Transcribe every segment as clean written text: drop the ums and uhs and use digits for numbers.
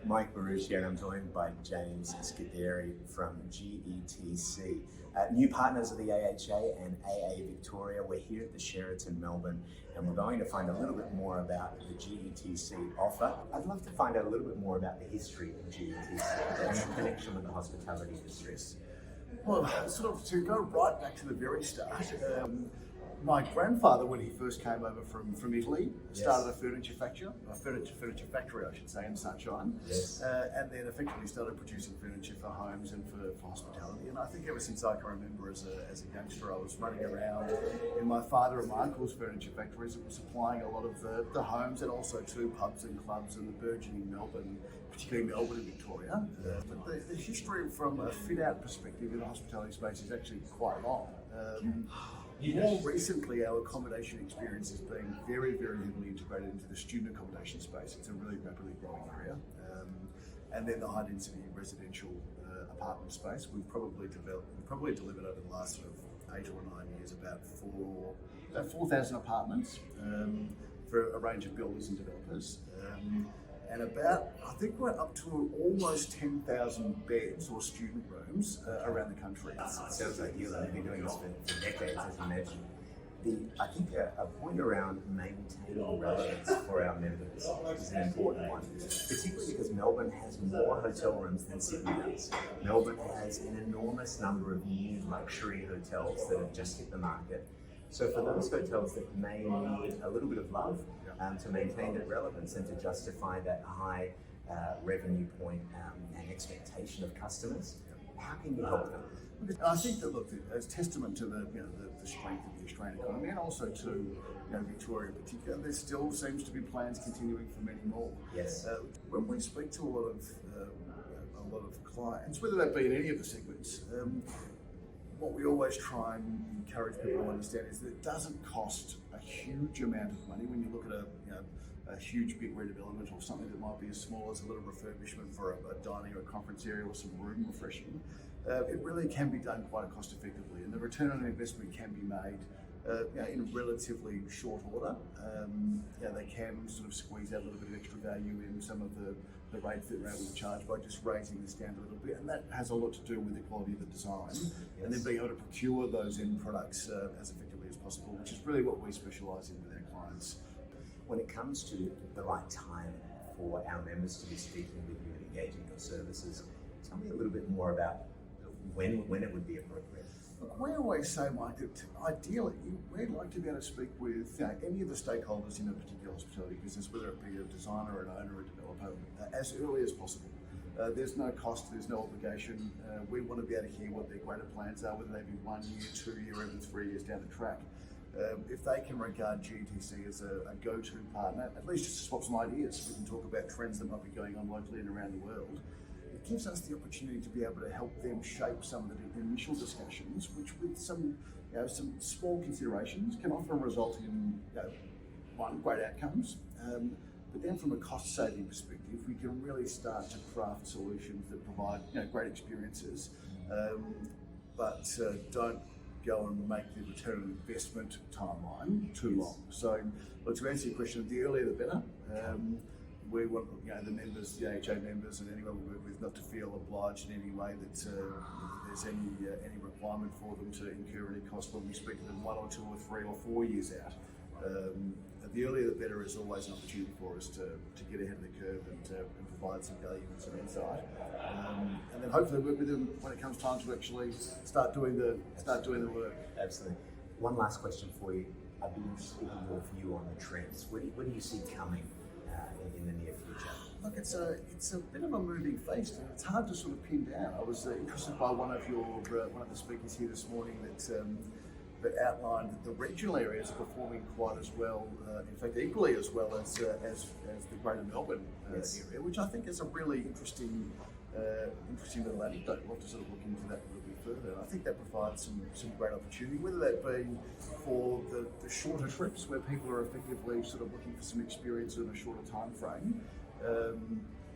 Mike Barouche here, and I'm joined by James Scuderi from GETC. New partners of the AHA and AA Victoria. We're here at the Sheraton Melbourne, and we're going to find a little bit more about the GETC offer. I'd love to find out a little bit more about the history of GETC and the connection with the hospitality industry. Well, sort of to go right back to the very start, my grandfather, when he first came over from Italy, started a furniture factory, I should say, in Sunshine, and then effectively started producing furniture for homes and for hospitality. And I think ever since I can remember as a youngster, I was running around in my father and my uncle's furniture factories that were supplying a lot of the homes and also to pubs and clubs in the burgeoning Melbourne, particularly Melbourne and Victoria. But the history from a fit-out perspective in the hospitality space is actually quite long. More recently, our accommodation experience has been very, very heavily integrated into the student accommodation space. It's a really rapidly growing area. And then the high-density residential apartment space, we've probably delivered over the last sort of 8 or 9 years about 4,000 apartments for a range of builders and developers. And I think we're up to almost 10,000 beds or student rooms around the country. It sounds like you've been doing this for decades, as you mentioned. I think a point around maintaining relevance for our members is an important one, particularly because Melbourne has more hotel rooms than Sydney does. Melbourne has an enormous number of new luxury hotels that have just hit the market. So for those hotels that may need a little bit of love to maintain their relevance and to justify that high revenue point and expectation of customers, how can you help them? I think that, look, as testament to the strength of the Australian economy and also to Victoria in particular, there still seems to be plans continuing for many more. Yes. When we speak to a lot of clients, whether that be in any of the segments, what we always try and encourage people to understand is that it doesn't cost a huge amount of money when you look at a huge big redevelopment or something that might be as small as a little refurbishment for a dining or a conference area or some room refreshing. It really can be done quite cost effectively, and the return on investment can be made in relatively short order. They can sort of squeeze out a little bit of extra value in some of the rates that we're able to charge by just raising this down a little bit, and that has a lot to do with the quality of the design and then being able to procure those end products as effectively as possible, which is really what we specialise in with our clients. When it comes to the right time for our members to be speaking with you and engaging your services, tell me a little bit more about when it would be appropriate. Look, we always say, Mike, that ideally we'd like to be able to speak with any of the stakeholders in a particular hospitality business, whether it be a designer, an owner, or a developer, as early as possible. There's no cost, there's no obligation. We want to be able to hear what their greater plans are, whether they be 1 year, 2 year, or even 3 years down the track. If they can regard GETC as a go-to partner, at least just to swap some ideas, we can talk about trends that might be going on locally and around the world. It gives us the opportunity to be able to help them shape some of the initial discussions, which with some small considerations can often result in great outcomes. But then from a cost-saving perspective, we can really start to craft solutions that provide great experiences, but don't go and make the return on investment timeline too long. So, look, to answer your question, the earlier the better. We want the members, the AHA members, and anyone we work with, not to feel obliged in any way that there's any requirement for them to incur any cost when we speak to them 1 or 2 or 3 or 4 years out. The earlier the better is always an opportunity for us to get ahead of the curve and provide some value and some insight, and then hopefully work with them when it comes time to actually start doing the work. Absolutely. One last question for you. I'd be interested in your view on the trends. What do you see coming in the near future? Look, it's a bit of a moving feast, and it's hard to sort of pin down. I was interested by one of the speakers here this morning that outlined that the regional areas are performing quite as well, in fact equally as well as the Greater Melbourne area, which I think is a really interesting little anecdote. We'll have to sort of look into that a little bit further. And I think that provides some great opportunity, whether that be for the shorter trips where people are effectively sort of looking for some experience in a shorter time frame,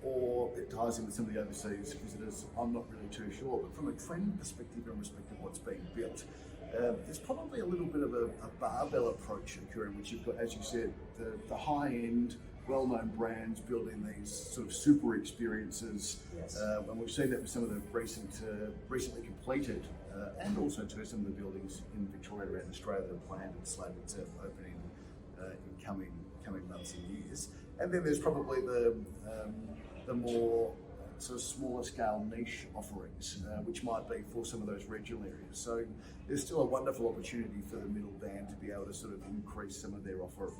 or it ties in with some of the overseas visitors. I'm not really too sure, but from a trend perspective and respect of what's being built, there's probably a little bit of a barbell approach occurring, which you've got, as you said, the high-end well-known brands building these sort of super experiences. Yes. And we've seen that with some of the recently completed and also to some of the buildings in Victoria around Australia that are planned and slated to open in coming months and years. And then there's probably the more sort of smaller scale niche offerings, which might be for some of those regional areas. So there's still a wonderful opportunity for the middle band to be able to sort of increase some of their offer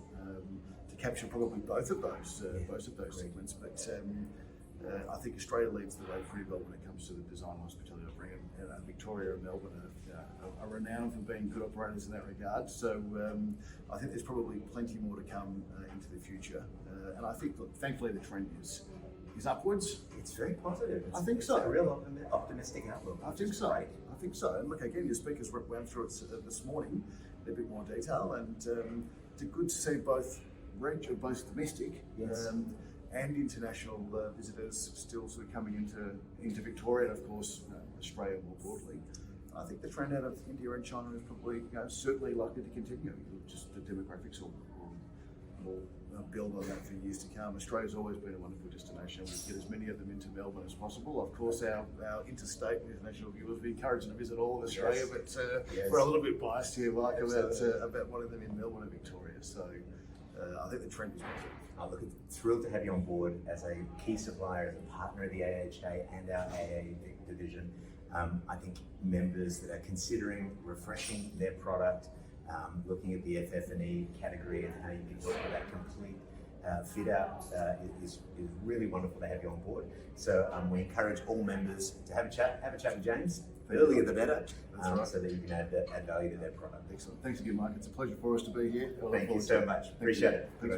to capture probably both of those segments. But I think Australia leads the way pretty well when it comes to the design hospitality offering, and Victoria and Melbourne are renowned for being good operators in that regard. So I think there's probably plenty more to come into the future, and I think, look, thankfully the trend is upwards. It's very positive. I think so. It's a real optimistic outlook. I think so. Great. I think so. And look, again, your speakers went through it this morning in a bit more detail, and it's good to see both domestic Yes. and international visitors still sort of coming into Victoria, and of course Australia more broadly. I think the trend out of India and China is probably certainly likely to continue. Just the demographics will build on that for years to come. Australia's always been a wonderful destination. We get as many of them into Melbourne as possible. Of course, our interstate and international viewers, we encourage them to visit all of Australia, Yes. but Yes. we're a little bit biased here, Mike, Absolutely. about wanting them in Melbourne and Victoria. So I think the trend is positive. Look, thrilled to have you on board as a key supplier, as a partner of the AHA and our AA division. I think members that are considering refreshing their product, looking at the FF&E category and how you can look at that complete fit out is really wonderful to have you on board. So we encourage all members to have a chat with James. The earlier the better, Right. so that you can add value to their product. Excellent. Thanks again, Mike. It's a pleasure for us to be here. Thank you so much. Appreciate it. Thanks,